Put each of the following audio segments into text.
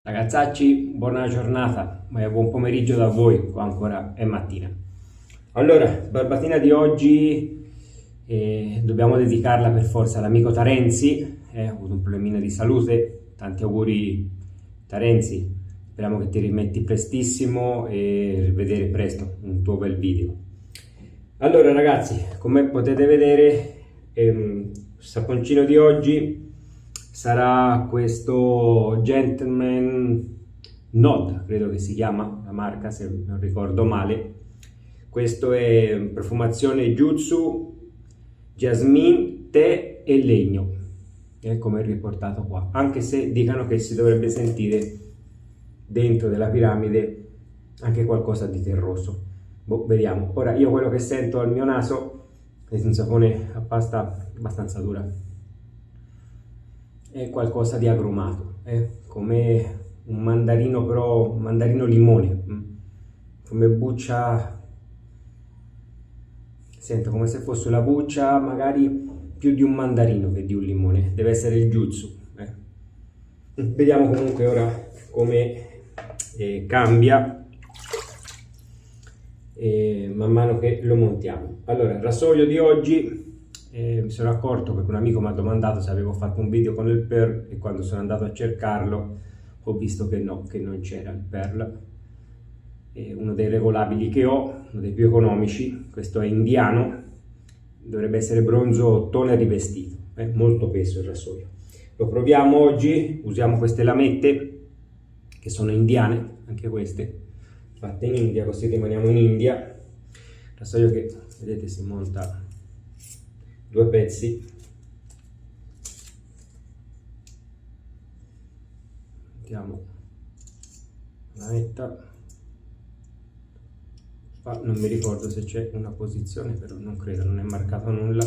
Ragazzacci, buona giornata, ma buon pomeriggio da voi, qua ancora è mattina. Allora, barbatina di oggi dobbiamo dedicarla per forza all'amico Tarenzi, ha avuto un problemino di salute, tanti auguri Tarenzi, speriamo che ti rimetti prestissimo e rivedere presto un tuo bel video. Allora ragazzi, come potete vedere, il saponcino di oggi sarà questo Gentleman Nod, credo che si chiama la marca, se non ricordo male. Questo è profumazione Jutsu, Jasmine, tè e legno, come è riportato qua, anche se dicono che si dovrebbe sentire dentro della piramide anche qualcosa di terroso. Boh, vediamo. Ora io quello che sento al mio naso è un sapone a pasta abbastanza dura, è qualcosa di agrumato, come un mandarino, però un mandarino limone, come buccia, sento come se fosse la buccia magari più di un mandarino che di un limone, deve essere il jutsu. Vediamo comunque ora come cambia man mano che lo montiamo. Allora, il rasoio di oggi, mi sono accorto perché un amico mi ha domandato se avevo fatto un video con il Pearl e quando sono andato a cercarlo ho visto che no, che non c'era il Pearl. Uno dei regolabili che ho, uno dei più economici, questo è indiano, dovrebbe essere bronzo toner rivestito, molto peso il rasoio. Lo proviamo oggi, usiamo queste lamette che sono indiane, anche queste fatte in India, così rimaniamo in India. Rasoio che vedete si monta due pezzi, mettiamo la lametta qua, non mi ricordo se c'è una posizione, però non credo, non è marcato nulla.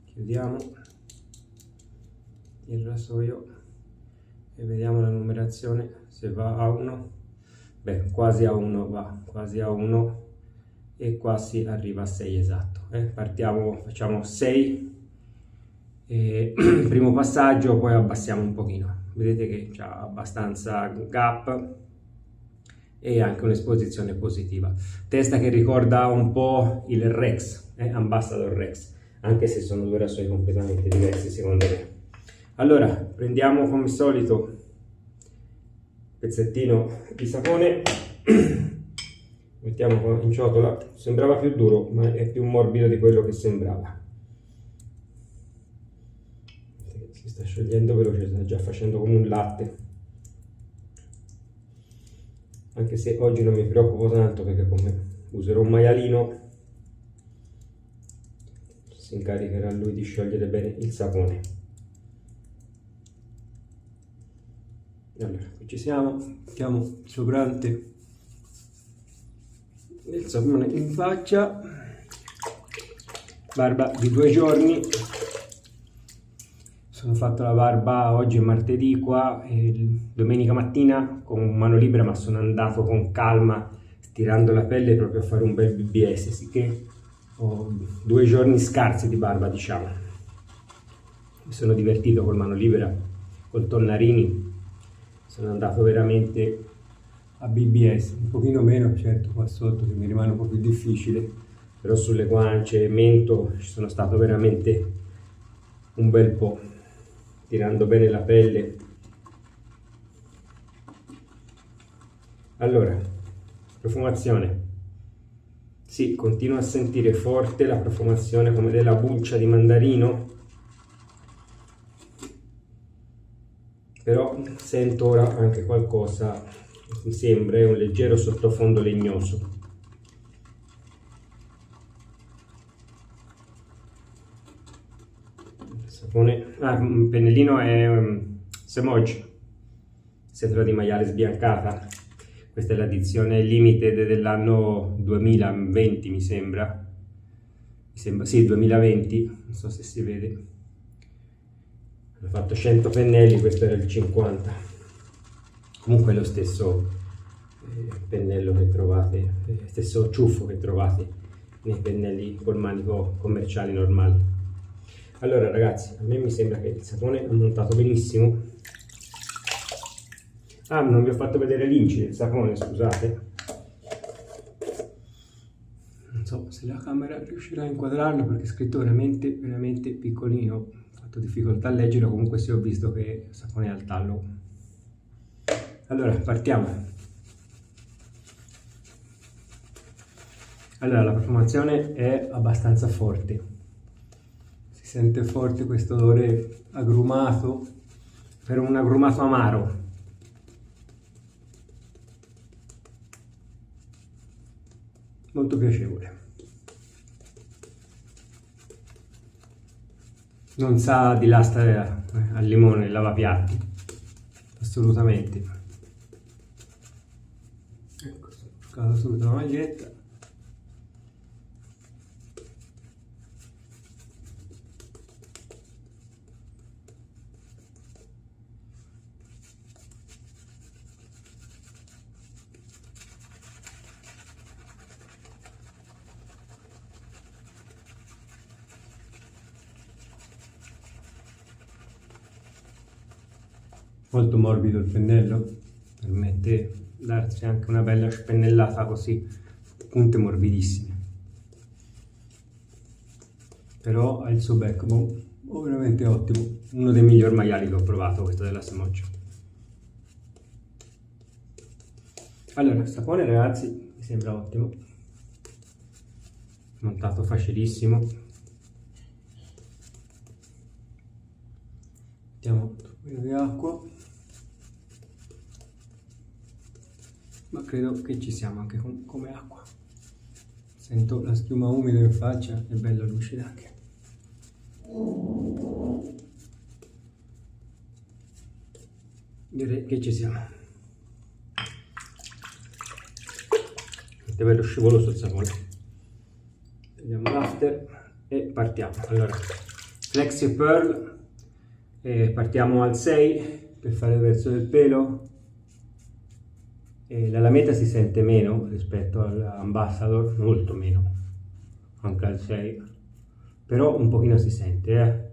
Chiudiamo il rasoio e vediamo la numerazione, se va a 1, beh quasi a 1 va, quasi a 1, e qua si arriva a 6 esatto. Partiamo, facciamo 6 primo passaggio, poi abbassiamo un pochino, vedete che c'è abbastanza gap e anche un'esposizione positiva, testa che ricorda un po' il Rex, Ambassador Rex, anche se sono due rasoi completamente diversi secondo me. Allora prendiamo come solito un pezzettino di sapone, mettiamo in ciotola, sembrava più duro ma è più morbido di quello che sembrava, si sta sciogliendo veloce, sta già facendo come un latte, anche se oggi non mi preoccupo tanto perché come userò un maialino si incaricherà lui di sciogliere bene il sapone. Allora, qui ci siamo, mettiamo il soprante del sapone in faccia, barba di 2 giorni, sono fatto la barba oggi è martedì qua, domenica mattina con mano libera, ma sono andato con calma stirando la pelle proprio a fare un bel BBS, sicché ho 2 giorni scarsi di barba, diciamo. Mi sono divertito col mano libera, col Tonnarini, sono andato veramente a BBS, un pochino meno certo qua sotto che mi rimane un po' più difficile, però sulle guance, mento ci sono stato veramente un bel po', tirando bene la pelle. Allora, profumazione, sì, continuo a sentire forte la profumazione come della buccia di mandarino, però sento ora anche qualcosa, mi sembra un leggero sottofondo legnoso. Sapone, il pennellino è Semoj, setola di maiale sbiancata, questa è l'edizione limited dell'anno 2020 mi sembra, sì 2020, non so se si vede, hanno fatto 100 pennelli, questo era il 50, comunque è lo stesso pennello che trovate, stesso ciuffo che trovate nei pennelli col manico commerciali normali. Allora ragazzi, a me mi sembra che il sapone è montato benissimo, Ah, non vi ho fatto vedere l'inci del sapone, scusate. Non so se la camera riuscirà a inquadrarlo perché è scritto veramente, veramente piccolino. Ho fatto difficoltà a leggerlo, comunque sì, ho visto che il sapone è al tallo. Allora, partiamo. Allora, la profumazione è abbastanza forte. Si sente forte questo odore agrumato, per un agrumato amaro. Molto piacevole. Non sa di lastra al limone, il lavapiatti, assolutamente. Ecco, sono porcato subito la maglietta. Molto morbido il pennello, permette di darsi anche una bella spennellata così, punte morbidissime. Però ha il suo backbone, veramente ottimo, uno dei miglior maiali che ho provato, questo della Semoccia. Allora, il sapone ragazzi mi sembra ottimo, montato facilissimo. Mettiamo un pochino di acqua. Ma credo che ci siamo anche come acqua. Sento la schiuma umida in faccia, è bella lucida anche. Direi che ci siamo. È bello scivoloso il sapone. Vediamo l'after e partiamo. Allora, Flexi Pearl, partiamo al 6 per fare il verso del pelo. La lametta si sente meno rispetto all'Ambassador, molto meno, anche al 6, però un pochino si sente,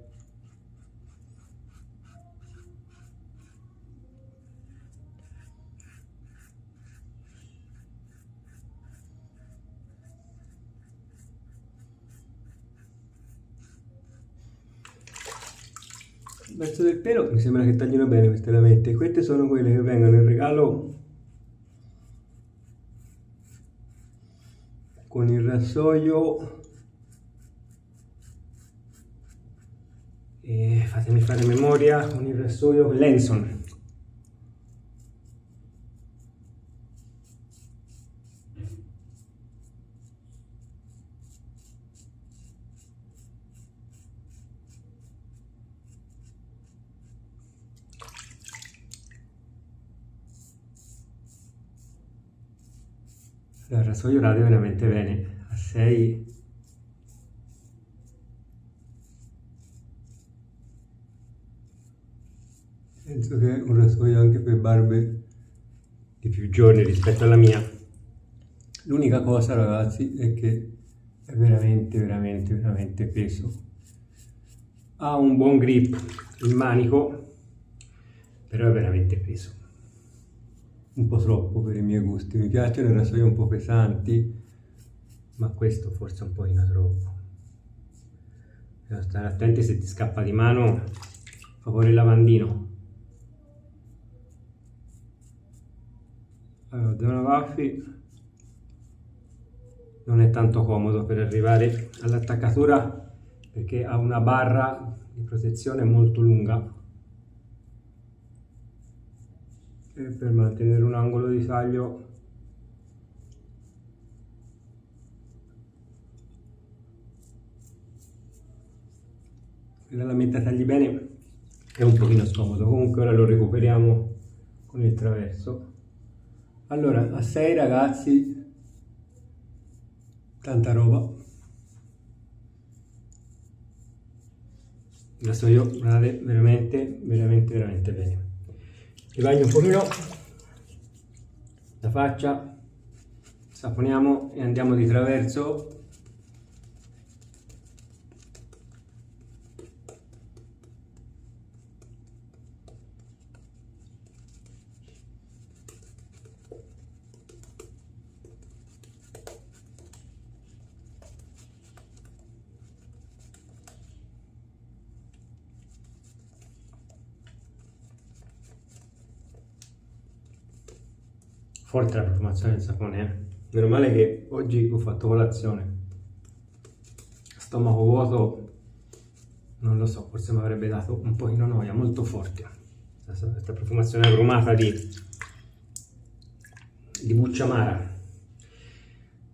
Il verso del pelo mi sembra che taglino bene queste lamette. Queste sono quelle che vengono in regalo con il rasoio, fatemi fare memoria, con il rasoio Lenson. Il rasoio rade veramente bene, a 6 penso che è un rasoio anche per barbe di più giorni rispetto alla mia. L'unica cosa ragazzi è che è veramente veramente veramente peso. Ha un buon grip il manico, però è veramente peso. Un po' troppo per i miei gusti. Mi piacciono i rasoi un po' pesanti, ma questo forse è un po' troppo. Bisogna stare attenti, se ti scappa di mano, favore il lavandino. Allora, zona baffi non è tanto comodo per arrivare all'attaccatura perché ha una barra di protezione molto lunga e per mantenere un angolo di taglio la lametta tagli bene è un pochino scomodo. Comunque ora lo recuperiamo con il traverso. Allora, a 6 ragazzi, tanta roba. Adesso io guardate veramente veramente veramente bene. Vi bagno un pochino la faccia, saponiamo e andiamo di traverso. Forte la profumazione del sapone, eh? Meno male che oggi ho fatto colazione. Stomaco vuoto, non lo so, forse mi avrebbe dato un pochino noia, molto forte. Questa profumazione agrumata di buccia amara.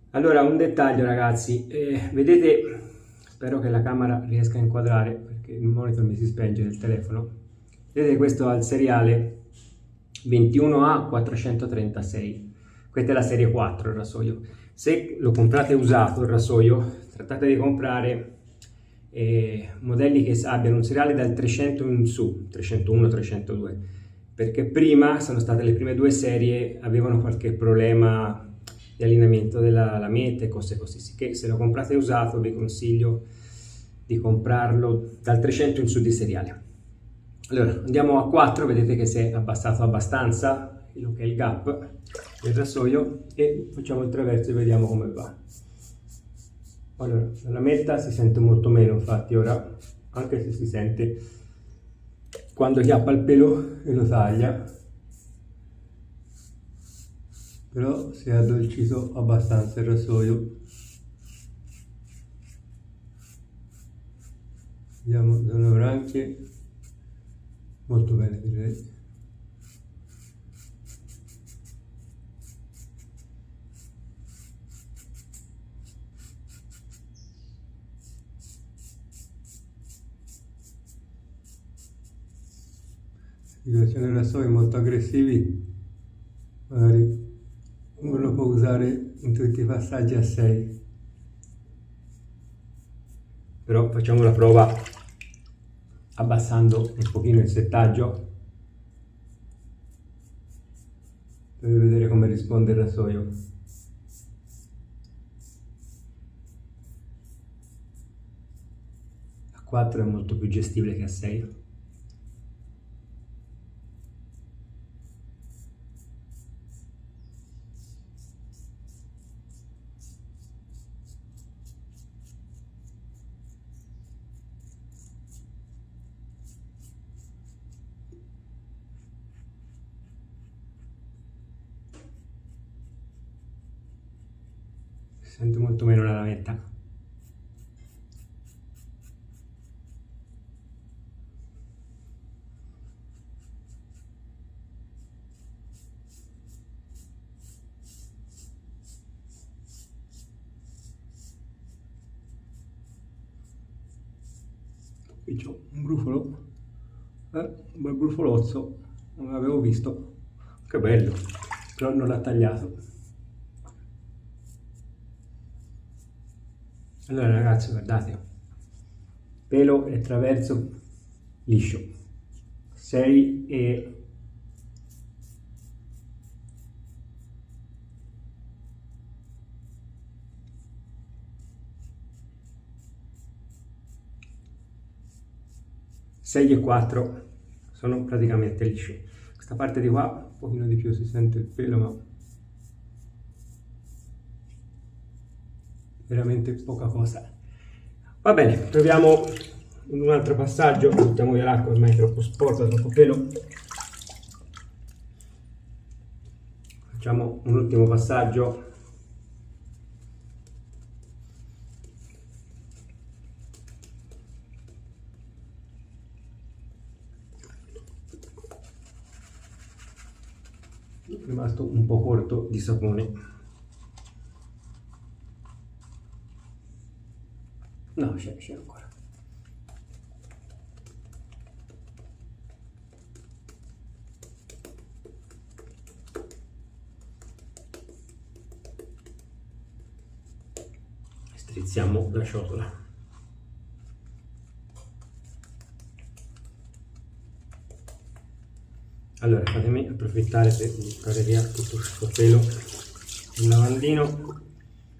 Allora, un dettaglio ragazzi, vedete, spero che la camera riesca a inquadrare perché il monitor mi si spenge del telefono. Vedete, questo ha il seriale 21A436, questa è la serie 4 il rasoio. Se lo comprate usato il rasoio, trattate di comprare modelli che abbiano un seriale dal 300 in su, 301, 302, perché prima sono state le prime due serie, avevano qualche problema di allineamento della lametta e cose così, che se lo comprate usato vi consiglio di comprarlo dal 300 in su di seriale. Allora andiamo a 4, vedete che si è abbassato abbastanza quello che è il gap del rasoio e facciamo il traverso e vediamo come va. Allora, la lametta si sente molto meno, infatti ora, anche se si sente quando chiappa il pelo e lo taglia, però si è addolcito abbastanza il rasoio. Vediamo zone branchie, molto bene direi. Situazioni rasoi molto aggressivi, magari uno lo può usare in tutti i passaggi a 6. Però facciamo la prova abbassando un pochino il settaggio per vedere come risponde il rasoio. A 4 è molto più gestibile che a 6. Si sente molto meno la lametta. Qui c'ho un brufolo, un bel brufolozzo, non l'avevo visto, che bello, però non l'ha tagliato. Allora ragazzi, guardate, pelo e traverso liscio, 6 e 6 e 4 sono praticamente lisci. Questa parte di qua un pochino di più si sente il pelo, ma veramente poca cosa. Va bene, proviamo un altro passaggio, buttiamo via l'acqua, ormai è troppo sporca, troppo pelo. Facciamo un ultimo passaggio. È rimasto un po' corto di sapone. No, c'è ancora. Strizziamo la ciotola. Allora, fatemi approfittare per buttare via tutto questo pelo del lavandino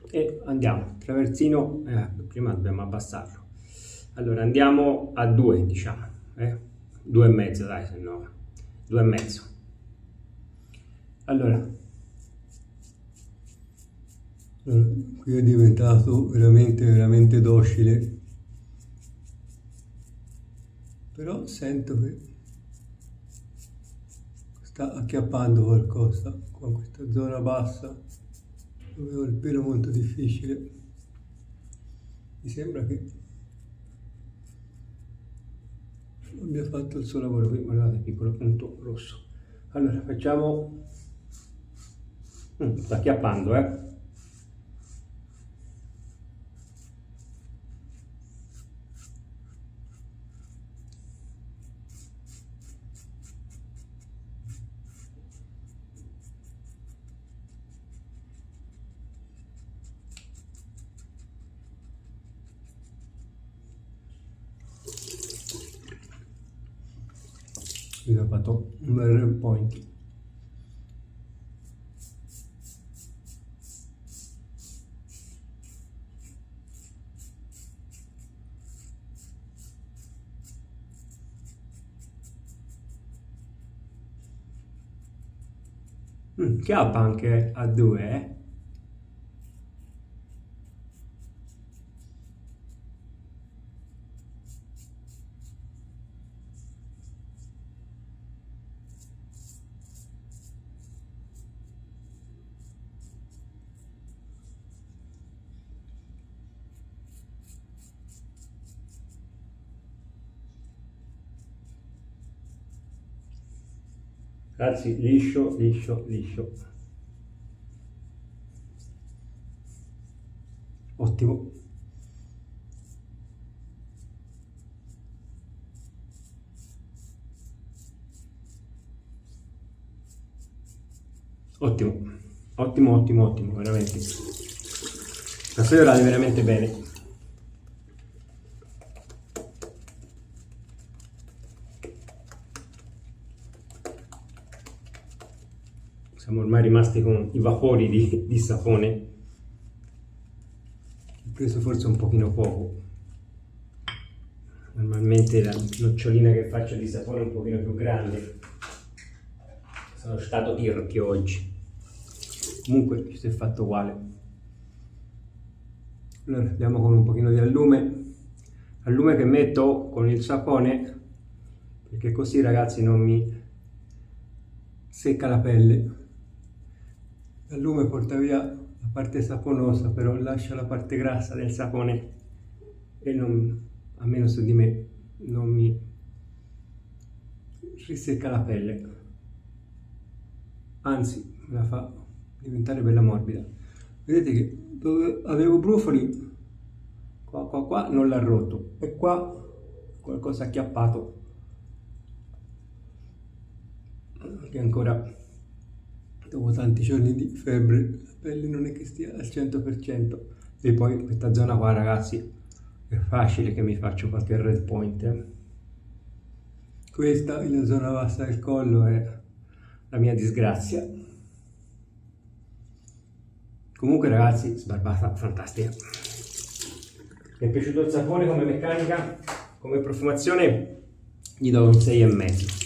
e andiamo. Traversino, prima dobbiamo abbassarlo. Allora, andiamo a 2, diciamo. 2 e mezzo, dai, se no. 2 e mezzo. Allora, qui è diventato veramente docile, però sento che sta acchiappando qualcosa qua in questa zona bassa dove ho il pelo molto difficile. Mi sembra che abbia fatto il suo lavoro. Qui guardate, piccolo punto rosso. Allora facciamo, sta acchiappando, mi ha fatto un bel point. Chiappa anche a 2, Ragazzi, liscio, liscio, liscio. Ottimo. Ottimo, ottimo, ottimo, ottimo, veramente. La storia orale veramente bene. Siamo ormai rimasti con i vapori di sapone. Ho preso forse un pochino poco. Normalmente la nocciolina che faccio di sapone è un pochino più grande. Sono stato tirchio oggi. Comunque questo è fatto uguale. Allora andiamo con un pochino di allume. Allume che metto con il sapone, perché così ragazzi non mi secca la pelle. L'allume porta via la parte saponosa, però lascia la parte grassa del sapone e non, almeno su di me, non mi risecca la pelle, anzi me la fa diventare bella morbida. Vedete che dove avevo brufoli, qua non l'ha rotto, e qua qualcosa acchiappato, che ancora dopo tanti giorni di febbre la pelle non è che stia al 100%. E poi questa zona qua ragazzi è facile che mi faccio qualche red point. Questa è la zona bassa del collo, è la mia disgrazia. Comunque ragazzi, sbarbata fantastica. Mi è piaciuto il sapore come meccanica, come profumazione gli do un 6,5.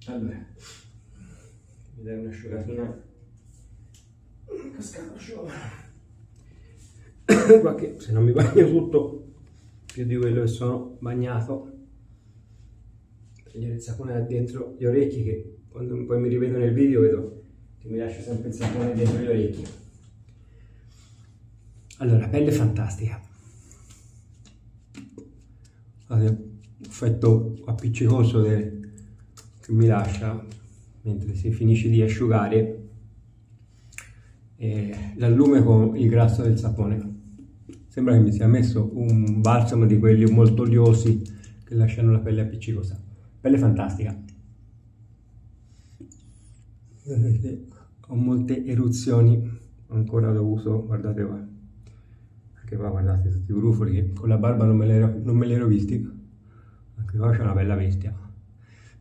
Allora, mi dai un'asciugatina cascaccio qua, che se non mi bagno tutto più di quello che sono bagnato. Togliere il sapone da dentro gli orecchi, che quando poi mi rivedo nel video vedo che mi lascio sempre il sapone dentro gli orecchi. Allora, pelle fantastica, effetto appiccicoso che mi lascia mentre si finisce di asciugare, l'allume con il grasso del sapone. Sembra che mi sia messo un balsamo di quelli molto oliosi che lasciano la pelle appiccicosa. Pelle fantastica. Vedete, ho molte eruzioni ancora, lo uso, guardate qua, anche qua guardate tutti i brufoli che con la barba non me li ero visti. Anche qua c'è una bella bestia,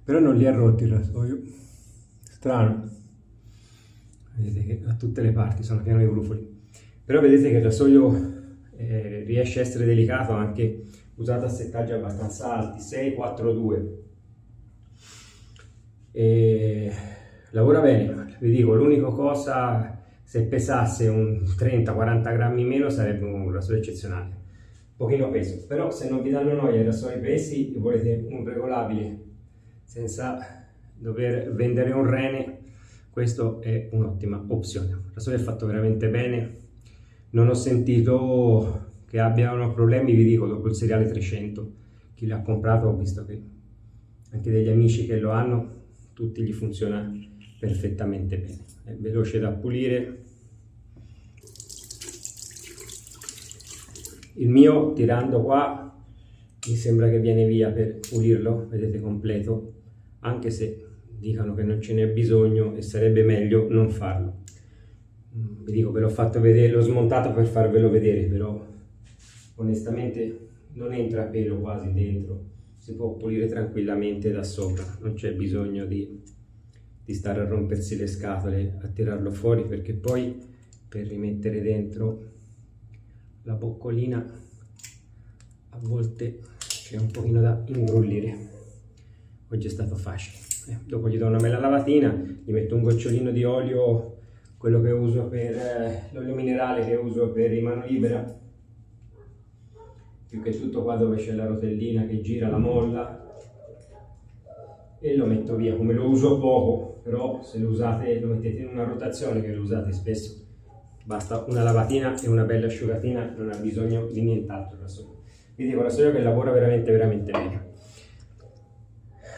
però non li ha rotti il rasoio, strano. vedete che a tutte le parti sono pieno di brufoli, però vedete che il rasoio riesce a essere delicato anche usato a settaggi abbastanza alti, 6, 4, 2, e lavora bene. Vi dico, l'unica cosa, se pesasse un 30-40 grammi meno sarebbe un rasoio eccezionale, un pochino peso, però se non vi danno noia i rasoi pesi e volete un regolabile senza dover vendere un rene, questo è un'ottima opzione. Il rasoio è fatto veramente bene, non ho sentito che abbiano problemi. Vi dico, dopo il seriale 300 chi l'ha comprato, ho visto che anche degli amici che lo hanno, tutti gli funziona perfettamente bene, è veloce da pulire. Il mio, tirando qua, mi sembra che viene via per pulirlo, vedete, completo, anche se dicono che non ce n'è bisogno e sarebbe meglio non farlo. Vi dico, ve l'ho fatto vedere, l'ho smontato per farvelo vedere, però onestamente non entra pelo quasi dentro, si può pulire tranquillamente da sopra, non c'è bisogno di stare a rompersi le scatole a tirarlo fuori, perché poi per rimettere dentro la boccolina a volte c'è un pochino da ingrullire. Oggi è stato facile. Dopo gli do una bella lavatina, gli metto un gocciolino di olio, quello che uso per l'olio minerale che uso per i mano libera, più che tutto qua dove c'è la rotellina che gira la molla, e lo metto via. Come lo uso poco, però se lo usate, lo mettete in una rotazione che lo usate spesso, basta una lavatina e una bella asciugatina, non ha bisogno di nient'altro il rasoio. Vi dico, il rasoio che lavora veramente bene.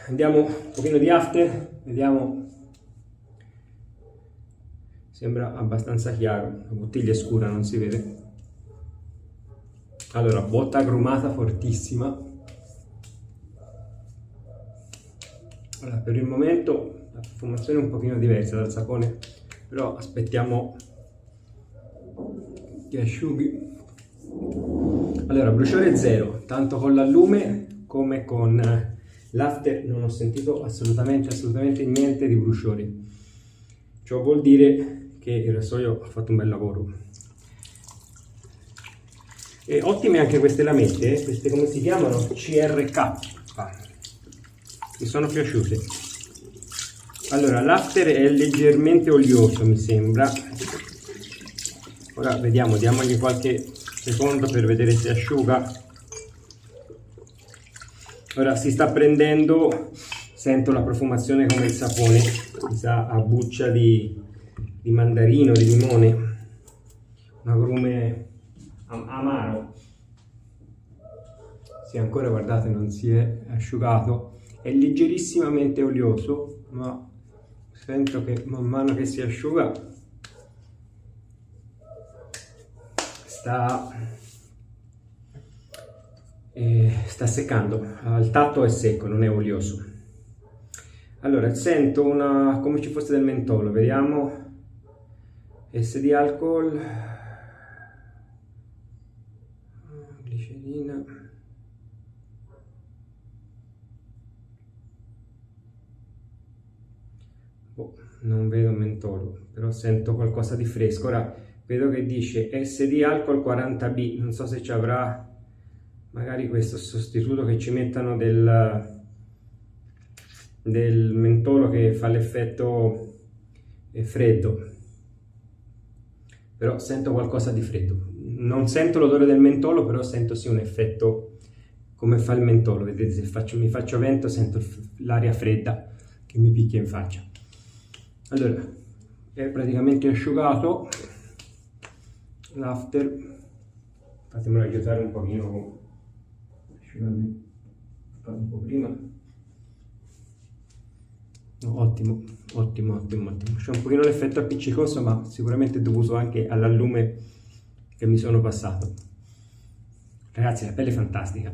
Andiamo un pochino di after, vediamo. Sembra abbastanza chiaro, la bottiglia è scura, non si vede. Allora, botta agrumata fortissima. Allora, per il momento la profumazione è un pochino diversa dal sapone, però aspettiamo che asciughi. Allora, bruciore zero, tanto con l'allume come con l'after non ho sentito assolutamente niente di bruciori. Ciò vuol dire che il rasoio ha fatto un bel lavoro. E ottime anche queste lamette, queste come si chiamano? CRK, mi sono piaciute. Allora, l'after è leggermente olioso, mi sembra. Ora vediamo, diamogli qualche secondo per vedere se asciuga. Ora si sta prendendo, sento la profumazione come il sapone, mi sa a buccia di mandarino, di limone, un agrume amaro. Sì, ancora guardate, non si è asciugato, è leggerissimamente olioso, ma sento che man mano che si asciuga sta seccando. Al tatto è secco, non è olioso. Allora, sento come ci fosse del mentolo, vediamo. S di alcol, glicerina, non vedo mentolo, però sento qualcosa di fresco. Ora vedo che dice S di alcol 40B, non so se ci avrà magari questo sostituto che ci mettano del mentolo che fa l'effetto freddo, però sento qualcosa di freddo. Non sento l'odore del mentolo, però sento sì un effetto come fa il mentolo. Vedete, se mi faccio vento sento l'aria fredda che mi picchia in faccia. Allora, è praticamente asciugato l'after. Fatemelo aiutare un pochino con asciugarmi un po' prima. Ottimo. C'è un pochino l'effetto appiccicoso, ma sicuramente dovuto anche all'allume che mi sono passato. Ragazzi, la pelle è fantastica,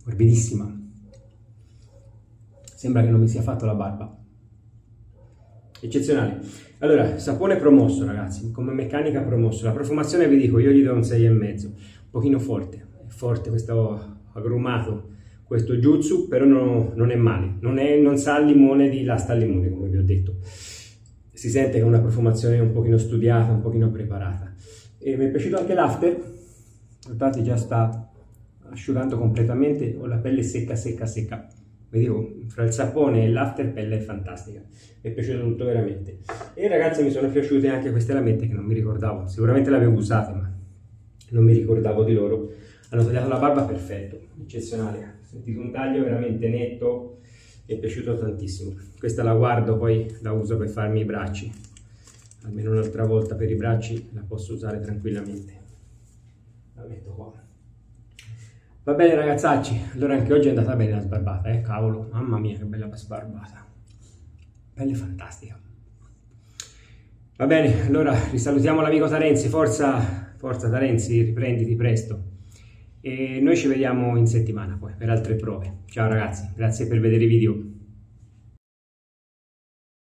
morbidissima, sembra che non mi sia fatto la barba, eccezionale. Allora, sapone promosso, ragazzi, come meccanica promosso. La profumazione, vi dico, io gli do un 6,5, un pochino forte, è forte questo agrumato, questo jutsu, però non è male, non sa al limone di Lasta al limone, come vi ho detto. si sente che è una profumazione un pochino studiata, un pochino preparata. E mi è piaciuto anche l'after, guardate già sta asciugando completamente, ho la pelle secca secca secca, vedevo fra il sapone e l'after pelle è fantastica, mi è piaciuto tutto veramente. E ragazzi, mi sono piaciute anche queste lamette che non mi ricordavo, sicuramente le avevo usate ma non mi ricordavo di loro. Hanno tagliato la barba perfetto, eccezionale, ho sentito un taglio veramente netto, mi è piaciuto tantissimo. Questa la guardo, poi la uso per farmi i bracci, almeno un'altra volta per i bracci la posso usare tranquillamente. La metto qua. Va bene ragazzacci, allora anche oggi è andata bene la sbarbata, cavolo, mamma mia che bella sbarbata, pelle fantastica. Va bene, allora risalutiamo l'amico Tarenzi, forza, forza Tarenzi, riprenditi presto. E noi ci vediamo in settimana poi per altre prove. Ciao ragazzi, grazie per vedere i video.